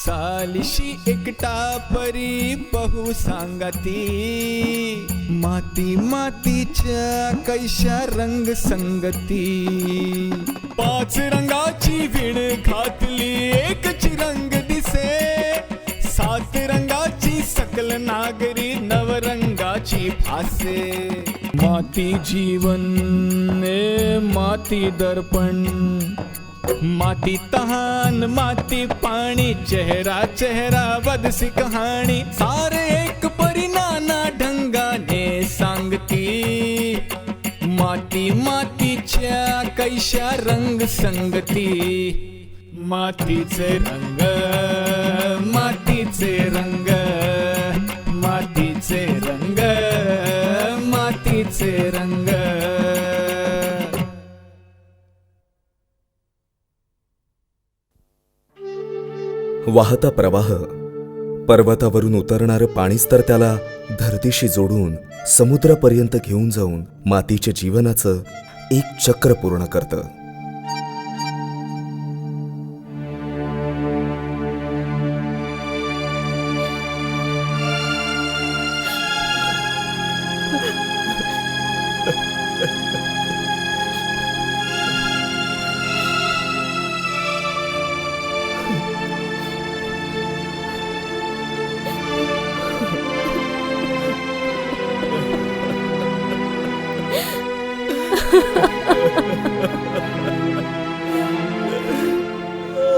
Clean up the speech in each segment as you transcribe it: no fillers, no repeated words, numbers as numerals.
सालिशी एकटा परी बहु सांगती, माती मातीच्या कैशा रंग संगती. पाच रंगाची विण घातली एकच रंग दिसे, सात रंगाची सकल नागरी नवरंगाची फासे. माती जीवन माती दर्पण, माती तहान माती पाणी, चेहरा चेहरा बदसी कहाणी. सारे एक परी नाना ढंगाने सांगती, माती मातीच्या कैशा रंग संगती. मातीचे रंग मातीचे रंग, मातीचे रंग मातीचे रंग. वाहता प्रवाह, पर्वतावरून उतरणारं पाणीच तर त्याला धरतीशी जोडून समुद्रापर्यंत घेऊन जाऊन मातीच्या जीवनाचं एक चक्र पूर्ण करतं.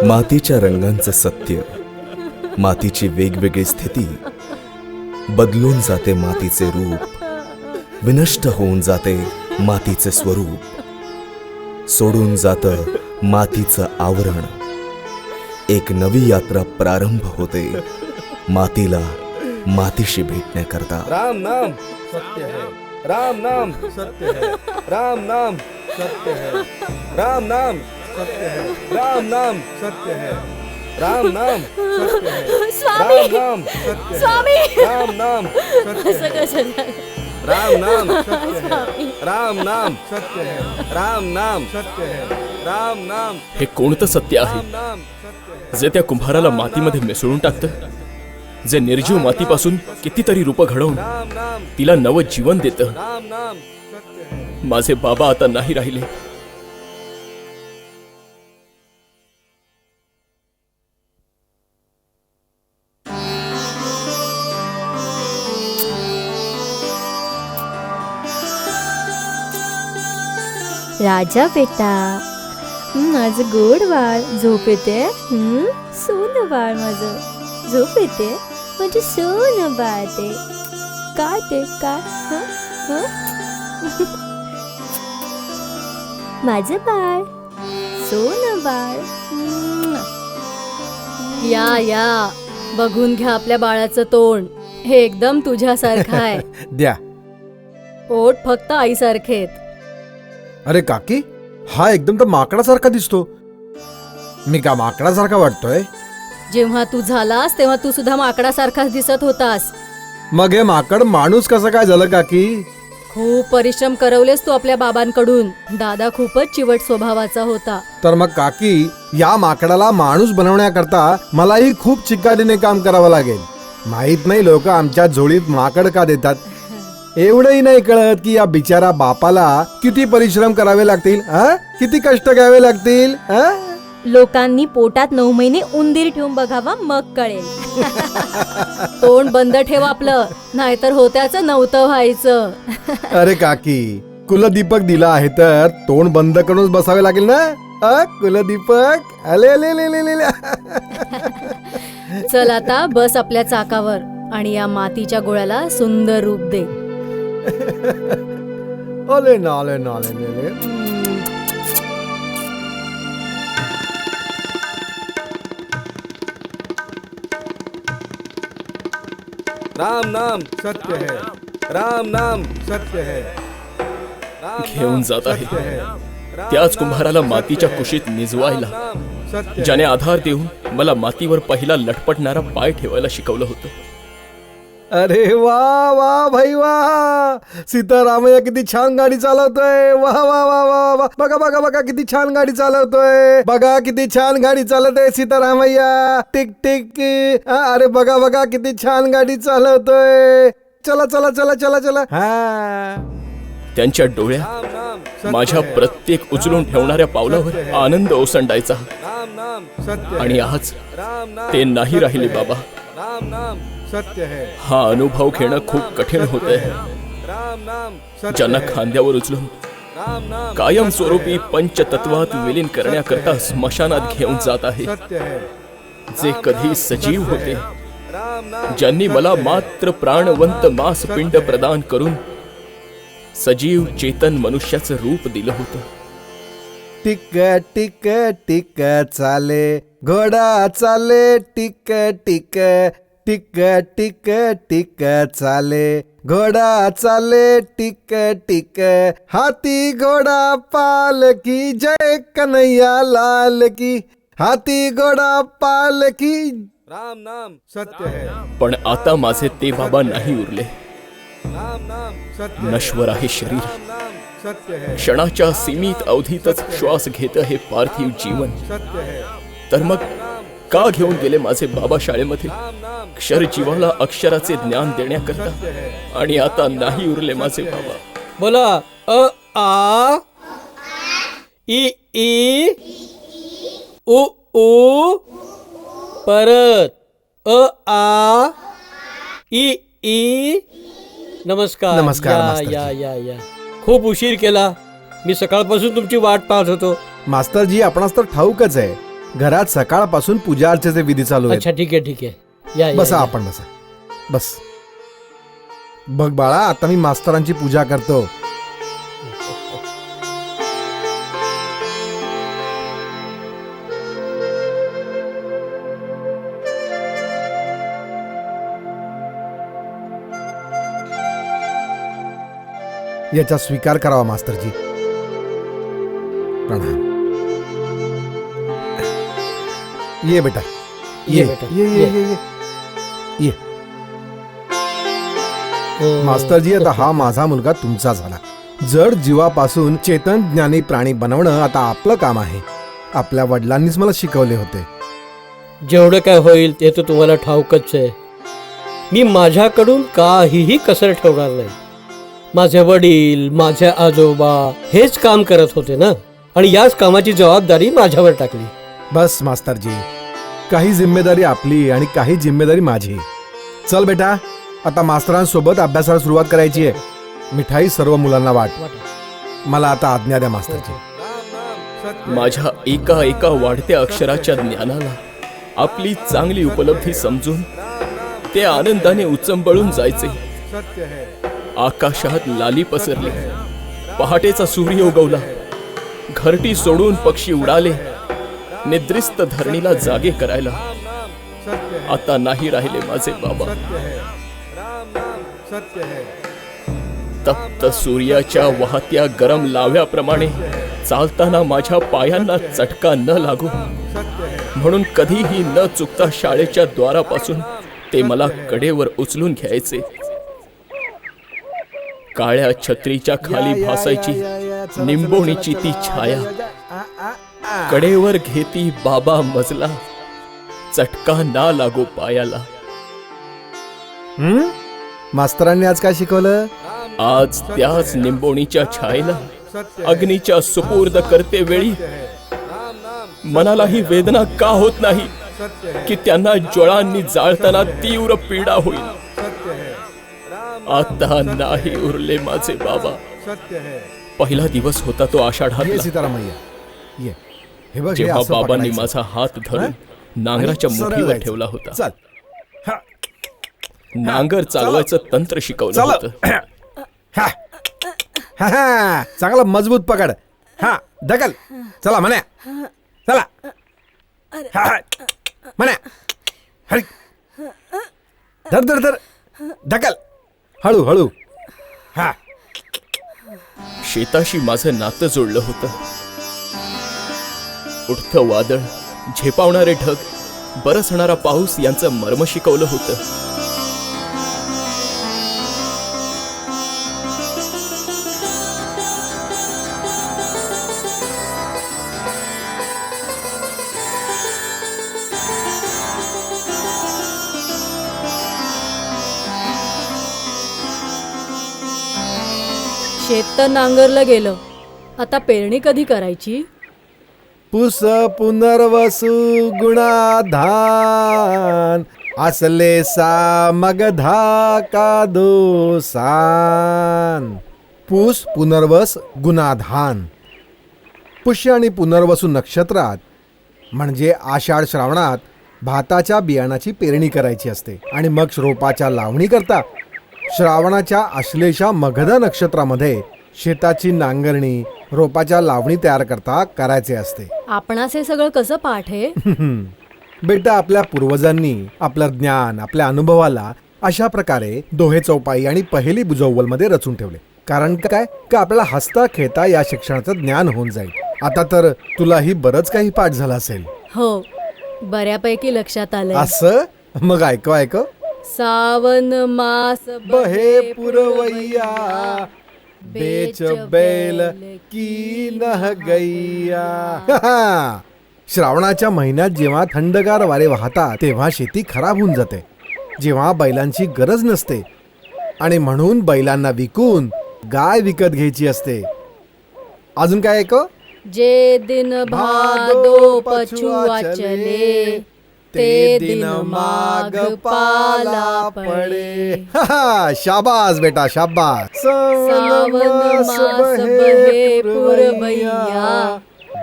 मातीच्या रंगांचं सत्य, मातीची वेगवेगळी स्थिती, बदलून जाते मातीचे रूप, विनष्ट होऊन जाते मातीचे स्वरूप, सोडून जातं मातीचं आवरण. एक नवी यात्रा प्रारंभ होते मातीला मातीशी भेटण्याकरता. राम नाम सत्य है, राम नाम सत्य है, राम नाम सत्य है, राम नाम सत्य है, राम नाम सत्य है, राम नाम सत्य है, स्वामी, राम नाम सत्य है, स्वामी, राम नाम सत्य है, राम नाम सत्य है, राम नाम सत्य है, राम नाम सत्य है, राम नाम. हे कोणतं सत्य आहे नाम सत्य है, जे त्या कुंभाराला मातीमध्ये मिसळून टाकतं, जे निर्जीव मातीपासून कितीतरी रूप घडवून राम नाम, तिला नवं जीवन देतं. राम नाम सत्य है. माझे बाबा आता नाही राहिले. राजा बेटा, माझं गोड बाळ झोप येते. सोनं बाळ माझं झोप येते, म्हणजे सोनं बाळ ते. काय ते काय? माझं बाळ, सोनं बाळ. या या, बघून घ्या आपल्या बाळाचं तोंड. हे एकदम तुझ्यासारखं आहे. द्या. ओठ फक्त आईसारखेत. अरे काकी, हा एकदम तर माकडासारखा दिसतो. मी का माकडासारखा वाटतोय? जेव्हा तू झालास तेव्हा तू सुद्धा माकडासारखाच दिसत होतास. मग हे माकड माणूस कसं काय झालं काकी? खूप परिश्रम करवलेस तू आपल्या बाबांकडून. दादा खूपच चिवट स्वभावाचा होता. तर मग काकी, या माकडाला माणूस बनवण्याकरता मलाही खूप चिकाटीने काम करावं लागेल. माहित नाही लोक आमच्या झोळीत माकड का देतात. एवढंही नाही कळत की या बिचारा बापाला किती परिश्रम करावे लागतील, किती कष्ट घ्यावे लागतील. लोकांनी पोटात 9 महिने उंदीर ठेवून बघावा, मग कळेल. तोंड बंद ठेव आपलं, नाहीतर होत्याचं नव्हतं व्हायचं. अरे काकी, कुलदीपक दिला आहे तर तोंड बंद करूनच बसावे लागेल ना. कुलदीपक आले आले आले आले. चल आता बस आपल्या चाकावर आणि या मातीच्या गोळ्याला सुंदर रूप दे. आले ना आले ना आले ना. राम नाम सत्य है, राम नाम सत्य है, घेऊन जात आहे त्याच कुंभाराला मातीच्या कुशीत निजवायला, सत्य है. ज्याने आधार देऊन मला मातीवर पहिला लटपटणारा पाय ठेवायला शिकवलं होतं. अरे वा वा भाई वा, सीतारामಯ್ಯ किती छान गाडी चालवतोय. वा वा वा वा वा, बघा बघा बघा किती छान गाडी चालवतोय. बघा किती छान गाडी चालवतोय सीतारामಯ್ಯ. Tick tick. अरे बघा बघा किती छान गाडी चालवतोय. चला चला चला चला चला. हा, त्यांच्या डोळ्यात माझ्या प्रत्येक उचलून ठेवणाऱ्या पावलावर आनंद ओसंडायचा. सत्य आणि आज ते नाही राहिले बाबा. सत्य है, हा अनुभव घेणं खूप कठीण होतंय. ज्यांना खांद्यावर उचलून कायमस्वरूपी पंचतत्वात विलीन करण्याकरता स्मशानात घेऊन जात आहे, सत्य है. जे कधी सजीव होते, ज्यांनी मला मात्र प्राणवंत मांसपिंड प्रदान करून सजीव चेतन मनुष्याचं रूप दिलं होतं. टिक टिक टिक चाले घोडा चाले. Tick tick tick tick tick चाले घोडा चाले. टिक टिक हाथी घोडा पाल की जय कन्हैया लाल की. हाथी घोडा पाल की. राम नाम सत्य है, पण आता माझे ते बाबा नाही उरले. सत्य नश्वर आहे शरीर. सत्य है, क्षणाच्या सीमित अवधीतच श्वास घेत हे पार्थिव जीवन. सत्य है. तर मग का घेऊन गेले माझे बाबा शाळेमध्ये क्षर जीवाला अक्षराचे ज्ञान देण्याकरता, आणि आता नाही उरले माझे बाबा. बोला अ आ इ ई उ ऊ. परत अ आ इ ई. नमस्कार. नमस्कार, या मास्तरजी. या या या. खूप उशीर केला. मी सकाळपासून तुमची वाट पाहत होतो. मास्तरजी, आपणास तर ठाऊकच आहे, घरात सकाळपासून पूजा अर्चेचे विधी चालू आहेत. अच्छा ठीक आहे ठीक आहे. या या, बसा, या. आपण बसा. बस. बघ बाळा, आता मी मास्तरांची पूजा करतो. याचा स्वीकार करावा मास्तरजी. प्रणाम. ये बेटा, ये बेटा, ये ये ये ये ये. मास्तरजी, आता हा माझा मुलगा तुमचा झाला. जड जीवापासून चेतन ज्ञानी प्राणी बनवणं आता आपलं काम आहे. आपल्या वडिलांनीच मला शिकवले होते. जेवढं काय होईल ते तर तुम्हाला ठाऊकच आहे. मी माझ्याकडून काहीही कसर ठेवणार नाही. माझे वडील, माझे आजोबा हेच काम करत होते ना, आणि याच कामाची जबाबदारी माझ्यावर टाकली. बस मास्तरजी, काही जिम्मेदारी आपली आणि काही जिम्मेदारी माझी. चल बेटा, आता मास्तरांसोबत अभ्यासाला सुरुवात करायची आहे. मिठाई सर्व मुलांना वाट. मला आता आज्ञा द्या मास्तरजी. माझ्या एका एका वाढत्या अक्षराच्या ज्ञानाला आपली चांगली उपलब्धी समजून ते आनंदाने उचंबळून जायचे. आकाशात लाली पसरली, पहाटेचा सूर्य उगवला, घरटी सोडून पक्षी उडाले निद्रिस्त धरणीला जागे करायला. आता नाही राहिले माझे बाबा. तप्त सूर्याच्या वाहत्या गरम लाव्याप्रमाणे चालताना माझ्या पायांना चटका न लागू म्हणून कधीही न चुकता शाळेच्या द्वारापासून ते मला कडेवर उचलून घ्यायचे. काळ्या छत्रीच्या खाली भासायची निंबोणीची ती छाया. कडेवर घेती बाबा मजला, चटका ना लागो पायाला. मास्तरांनी आज काय शिकवलं? आज त्याच निंबोणीच्या छायेला अग्नीच्या सुपूर्द करते वेळी मनालाही वेदना का होत नाही की त्यांना ज्वळांनी जाळताना तीव्र पीडा होईल. आता नाही उरले माझे बाबा. पहिला दिवस होता तो आषाढातला, सीतारामಯ್ಯ, ये. हे बघ, हे जेव्हा असं बाबांनी पकडायचं. माझा हात धरून नांगराच्या आणि सरळ मुठीवर जायचं. ठेवला होता. चल. नांगर चालवायचं तंत्र शिकवलं चला. होतं. हा. हा, हा. चांगला मजबूत पकड. हा, ढकल. चला म्हण्या, चला. हा, हा. म्हण्या, हरी. धर धर धर, ढकल. हळू हळू हा. शेताशी माझं नातं जोडलं होतं. उठतं वादळ, झेपावणारे ढग, बरसणारा पाऊस यांचं मर्म शिकवलं होतं. शेत तर नांगरलं गेलं, आता पेरणी कधी करायची? पुस पुनर्वसु गुणाधान असले सा मगधा का दोसान. पुस पुनर्वस गुणाधान. पुष्य आणि पुनर्वसू नक्षत्रात म्हणजे आषाढ श्रावणात भाताच्या बियाणाची पेरणी करायची असते आणि मग रोपाच्या लावणी करता श्रावणाच्या आश्लेषा मगधा नक्षत्रामध्ये शेताची नांगरणी रोपाच्या लावणी तयार करता करायचे असते. आपणास हे सगळं कसं पाठ आहे? बेटा, आपल्या पूर्वजांनी आपलं ज्ञान आपल्या अनुभवाला अशा प्रकारे दोहे चौपाई आणि पहिली बुजव्वल मध्ये रचून ठेवले. कारण काय का आपल्याला हसता खेळता या शिक्षणाचं ज्ञान होऊन जाईल. आता तर तुलाही बरंच काही पाठ झाला असेल. हो, बऱ्यापैकी लक्षात आलंय. असं? मग ऐकव. सावन मास बहे पुरवैया बेच बैल की नह गैया. श्रावणाच्या महिन्यात जेव्हा थंडगार वारे वाहतात तेव्हा शेती खराब होऊन जाते, जेव्हा बैलांची गरज नसते आणि म्हणून बैलांना विकून गाय विकत घ्यायची असते. अजून काय ऐकव? जे दिन भादो पछुआ चले ते दिन माघ पाला पडे. शाबास बेटा, शाबास. सावन मास बहे पुरवैया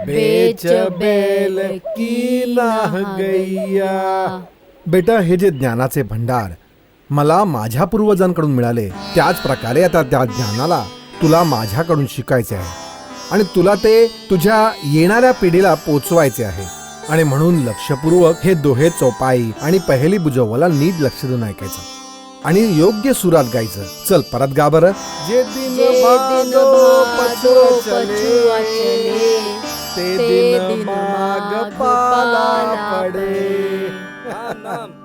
बेच बैल की नाह गैया. बेटा, हे जे ज्ञानाचे भंडार मला माझ्या पूर्वजांकडून मिळाले त्याच प्रकारे आता त्या ज्ञानाला तुला माझ्याकडून शिकायचे आहे आणि तुला ते तुझ्या येणाऱ्या पिढीला पोचवायचे आहे. आणि म्हणून लक्षपूर्वक हे दोहे चौपाई आणि पहिली बुजव्वला नीट लक्ष देऊन ऐकायचं आणि योग्य सुरात गायचं. चल परत गा बरं. जे दिन भादो पछुआ चले ते दिन माघ पाला पडे.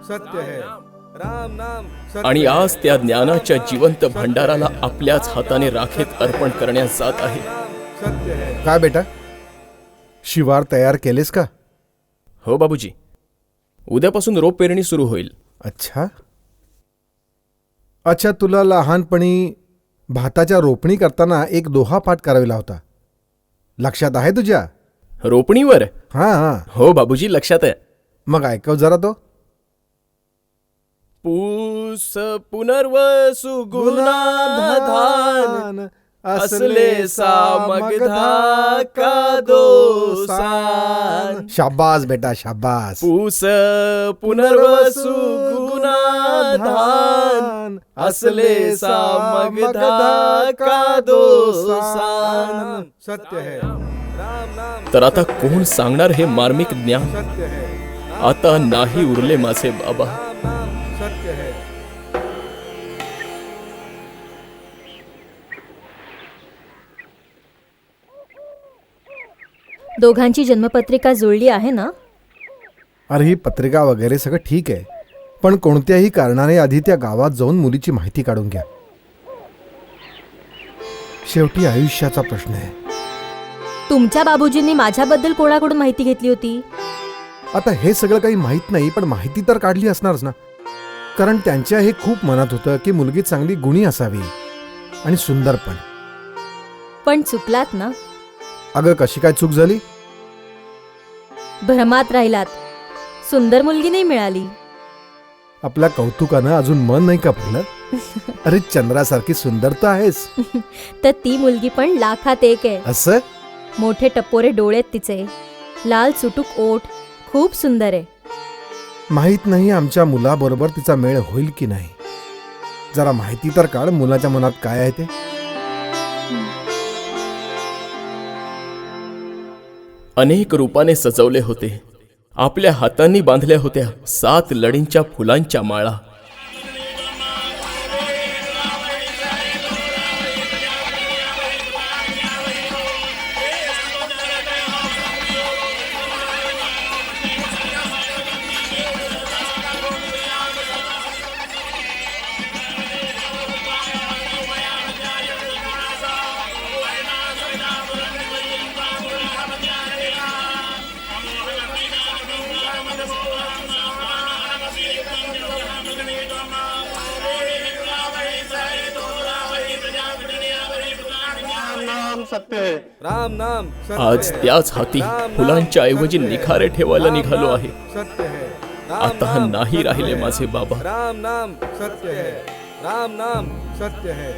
सत्य है राम नाम. आणि आज त्या ज्ञानाच्या जिवंत भंडाराला आपल्याच हाताने राखेत अर्पण करण्यात जात आहे. काय बेटा, शिवार तयार केलेस का? हो बाबूजी, उद्यापासून रोप पेरणी सुरू होईल. अच्छा, तुला लहानपणी भाताच्या रोपणी करताना एक दोहा पाठ करायला होता, लक्षात आहे तुझ्या? रोपणीवर? हा. हो बाबूजी, लक्षात आहे. मग ऐकव जरा तो. पूस पुनर्वसु गुणाधान असले सा मगधा का दोसान. शाबास बेटा, शाबास. पूस पुनर्वसु गुणाधान असले सा मगधा का दोसान. सत्य है. तर आता कोण सांगणार हे मार्मिक ज्ञान? आता नाही उरले माझे बाबा. सत्य है. दोघांची जन्मपत्रिका जुळली आहे ना? अरे, ही पत्रिका वगैरे सगळं ठीक आहे, पण कोणत्याही कारणाने आधी त्या गावात जाऊन मुलीची माहिती काढून घ्या. शेवटी आयुष्याचा प्रश्न आहे. तुमच्या बाबूजींनी माझ्याबद्दल कोणाकडून माहिती घेतली होती? आता हे सगळं काही माहीत नाही, पण माहिती तर काढली असणारच ना. कारण त्यांच्या हे खूप मनात होतं की मुलगी चांगली गुणी असावी आणि सुंदर पण. पण चुकलात ना? अगं, कशी काय चूक झाली? भ्रमात राहिलात. सुंदर मुलगी नाही मिळाली. आपल्या कौतुकानं अजून मन नाही का भरलं? अरे, चंद्रासारखी सुंदर तर आहेस. तर ती मुलगी पण लाखात एक आहे. असं? मोठे टपोरे डोळेत तिचे, लाल सुटूक ओठ, खूप सुंदर आहे. माहित नाही आमच्या मुलाबरोबर तिचा मेळ होईल की नाही. जरा माहिती तर काढ, मुलाच्या मनात काय आहे ते. अनेक रूपाने सजवले होते. आपल्या हातांनी बांधल्या होत्या 7 लढींच्या फुलांच्या माळा. राम नाम सत्य आज है, त्याच हाती फुलांच्या ऐवजी निखारे ठेवायला निघालो आहे. सत्य है, आता नाही राहिले माझे बाबा. राम नाम सत्य है, राम नाम सत्य है.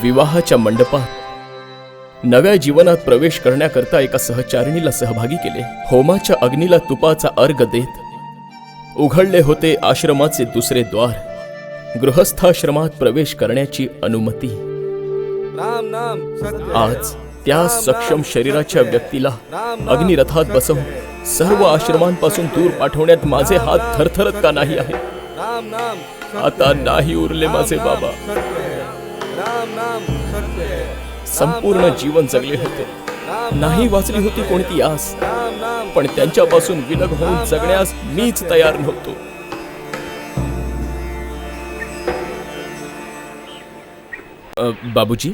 विवाहाच्या मंडपात नव्या जीवनात प्रवेश करण्याकरता एका सहचारिणीला सहभागी केले. होमाच्या अग्नीला तुपाचा अर्घ देत उघडले होते आश्रमाचे दुसरे द्वार. गृहस्थाश्रमात प्रवेश करण्याची अनुमती. राम नाम सत्य है, आज त्या सक्षम शरीराच्या व्यक्तीला अग्निरथात बसवून सर्व आश्रमांपासून दूर पाठवण्यात माझे हात थरथरत का नाही आहे. राम नाम आता नाही उरले माझे बाबा. सत्य है, राम नाम सत्य है, संपूर्ण जीवन जगले होते. नाही वाचली होती कोणती आस, राम नाम पण त्यांच्यापासून विलग होऊन जगण्यास मीच तयार नव्हतो. बाबूजी,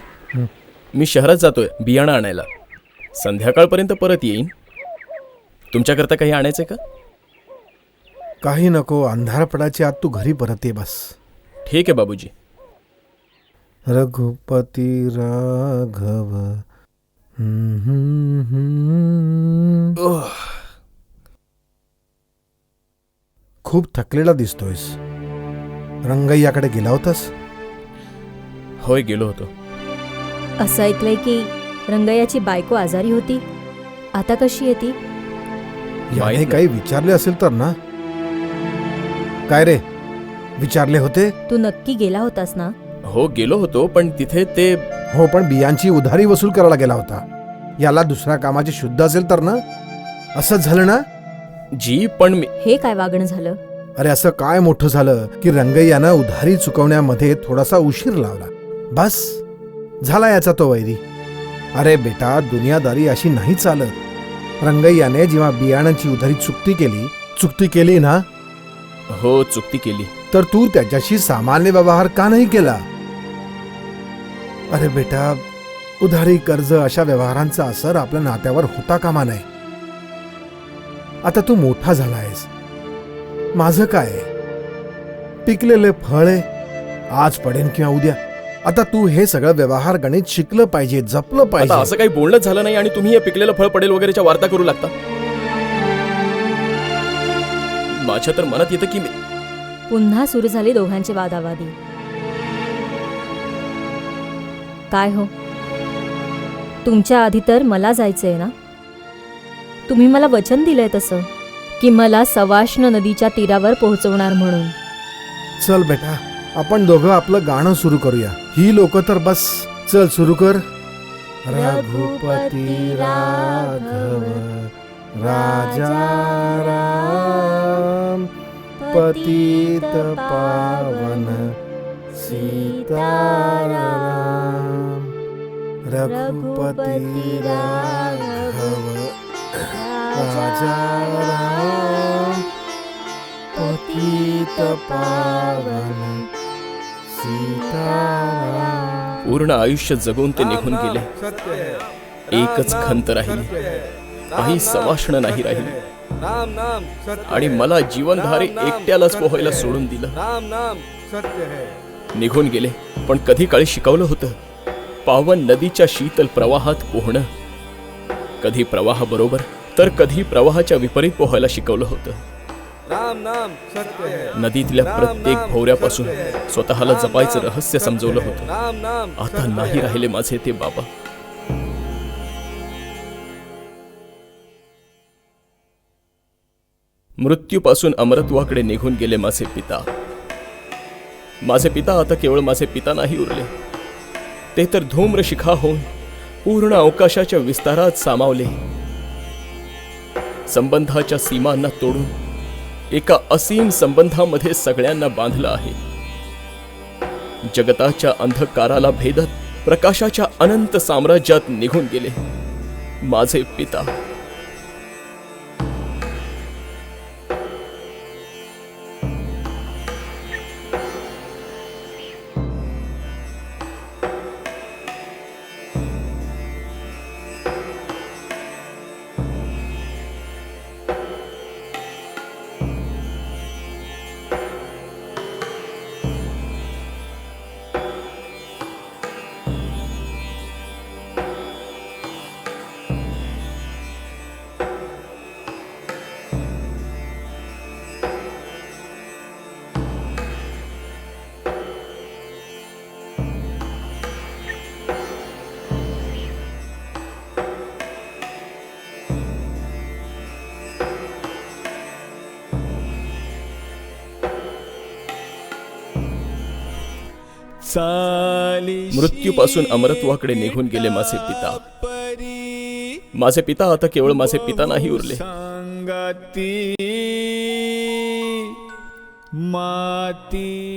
मी शहरात जातोय बियाणं आणायला. संध्याकाळपर्यंत परत येईन. तुमच्याकरता काही आणायचंय का? काही नको, अंधार पडायच्या आत तू घरी परत ये बस. ठीक आहे बाबूजी. रघुपती राघव. खूप थकलेला दिसतोयस. रंगैयाकडे गेला होतास? होय, गेलो होतो. असं ऐकलंय की रंगयाची बायको आजारी होती. आता कशी आहे ती? याने काही विचारले असेल तर ना? काय रे, विचारले होते? तू नक्की गेला होतास ना? हो, गेलो होतो, पण तिथे ते हो, पण बियांची उधारी वसूल करायला गेला होता. याला दुसऱ्या कामाची शुद्ध असेल तर ना? असंच झालं ना? जी, पण मी हे काय वागणं झालं? अरे असं काय मोठं झालं की रंगैयानं उधारी चुकवण्यामध्ये थोडासा उशीर लावला. बस झाला याचा तो वैरी. अरे बेटा, दुनियादारी अशी नाही चालत. रंगैयाने जेव्हा बियाणांची उधारी चुकती केली ना, हो, चुकती केली. तर तू त्याच्याशी सामान्य व्यवहार का नाही केला? अरे बेटा, उधारी, कर्ज अशा व्यवहारांचा असर आपल्या नात्यावर होता कामा नये. आता तू मोठा झाला आहेस. माझं काय? पिकलेले फळ आहे, आज पडेन किंवा उद्या. आता तू हे सगळं व्यवहार गणित शिकलं पाहिजे, जपलं आता पाहिजे. असं काही बोलणंच झालं नाही आणि तुम्ही हे पिकलेलं फळ पडेल वगैरेच्या वार्ता करू लागता. माझ्या तर मनात येतं की पुन्हा सुरू झाली दोघांची वादावादी. काय हो, तुमच्या आधी तर मला जायचंय ना? तुम्ही मला वचन दिलंय तसं की मला सवाष्ण नदीच्या तीरावर पोहोचवणार म्हणून. चल बेटा, आपण दोघं आपलं गाणं सुरू करूया. ही लोक तर बस. चल सुरू कर. रघुपती राघव राजा राम पतित पावन सीताराम. रघुपती राघव राजा राम पतित पावन सीताराम. पूर्ण आयुष्य जगून ते निघून गेले. एकच खंत राहिली, काही सवाष्ण नाही राहिली. आणि मला जीवनधारे एकट्यालाच पोहायला सोडून दिलं. निघून गेले, पण कधी काळी शिकवलं होतं पावन नदीच्या शीतल प्रवाहात पोहणं. कधी प्रवाह बरोबर तर कधी प्रवाहाच्या विपरीत पोहायला शिकवलं होतं. नदीतल्या प्रत्येक भोवऱ्यापासून स्वतःला जपायचं रहस्य समजवलं होतं. आता नाही राहिले माझे ते बाबा. मृत्यूपासून अमरत्वाकडे निघून गेले माझे पिता. माझे पिता आता केवळ माझे पिता नाही उरले, ते तर धूम्रशिखा होऊन पूर्ण अवकाशाच्या विस्तारात सामावले. संबंधाच्या सीमांना तोडून एका असीम संबंधामध्ये सगळ्यांना बांधलं आहे. जगताच्या अंधकाराला भेदत प्रकाशाच्या अनंत साम्राज्यात निघून गेले माझे पिता. मृत्यूपासून अमरत्वाकडे निघून गेले माझे पिता. माझे पिता आता केवळ माझे पिता नाही उरले.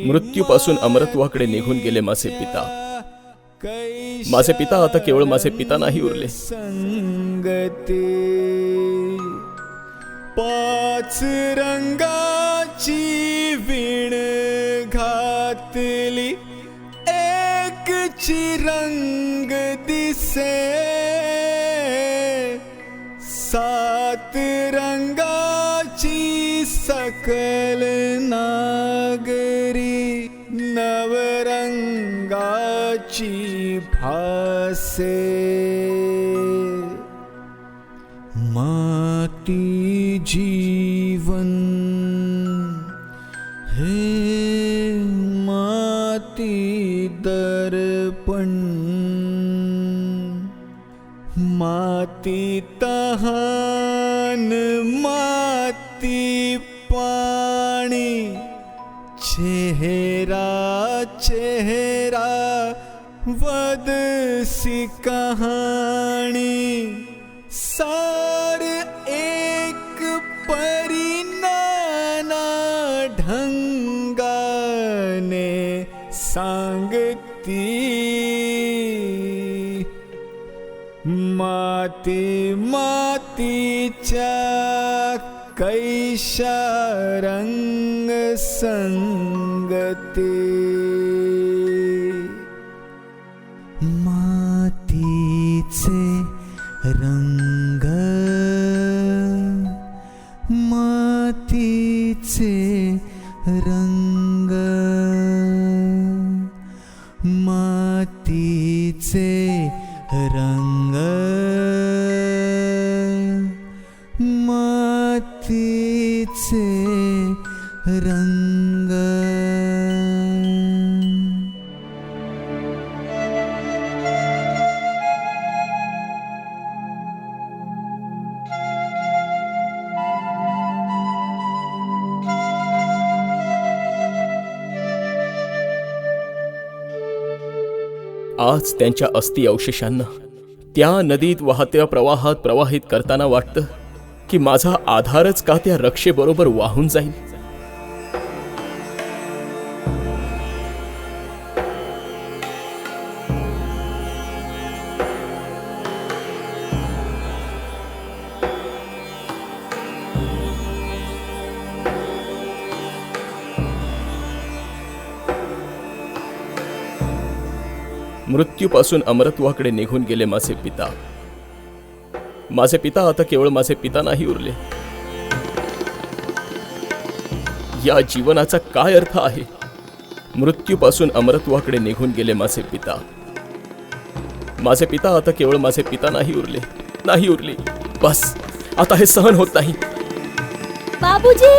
मृत्यूपासून अमरत्वाकडे निघून गेले माझे पिता. माझे पिता आता केवळ माझे पिता नाही उरले. पाच रंगाची वीण घातली, एकची रंग दिसे. सात रंगाची सकल नागरी, नवरंगाची भासे. माती जीवन हे माती दर्पण, माती तहान माती पाणी. चेहरा चेहरा वदसी कहाणी. सार एक परी नाना ढंगाने सांगती. माती मातीच्या कैशा रंग संगती. मातीचे रंग मातीचे रंग मातीचे रंग मातीचे रंग. आज त्यांच्या अस्थि अवशेषांना त्या नदीत वाहत्या प्रवाहात प्रवाहित करताना वाटतं की माझा आधारच का त्या रक्षेबरोबर वाहून जाईल. मृत्यूपासून अमरत्वाकडे निघून गेले माझे पिता. माझे पिता आता केवळ माझे पिता नाही उरले. या जीवनाचा काय अर्थ आहे? मृत्यूपासून अमरत्वाकडे निघून गेले माझे पिता. माझे पिता आता केवळ माझे पिता नाही उरले. बस, आता हे सहन होत नाही. बाबूजी,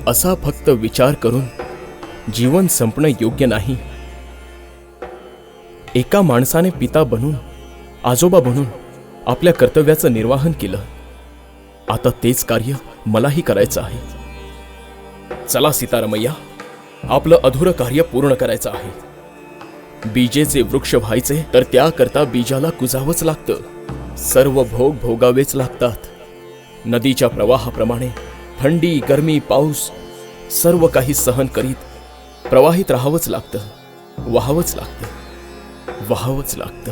असा फक्त विचार करून जीवन संपणं योग्य नाही. एका माणसाने पिता बनून, आजोबा बनून आपल्या कर्तव्याचं निर्वाहन केलं. आता तेच कार्य मलाही करायचं आहे. चला सीतारामय्या, आपलं अधुरं कार्य पूर्ण करायचं आहे. बीजेचे वृक्ष व्हायचे तर त्याकरता बीजाला कुजावंच लागतं. सर्व भोग भोगावेच लागतात. नदीच्या प्रवाहाप्रमाणे थंडी, गरमी, पाऊस सर्व काही सहन करीत प्रवाहित राहावंच लागतं. वाहावंच लागतं.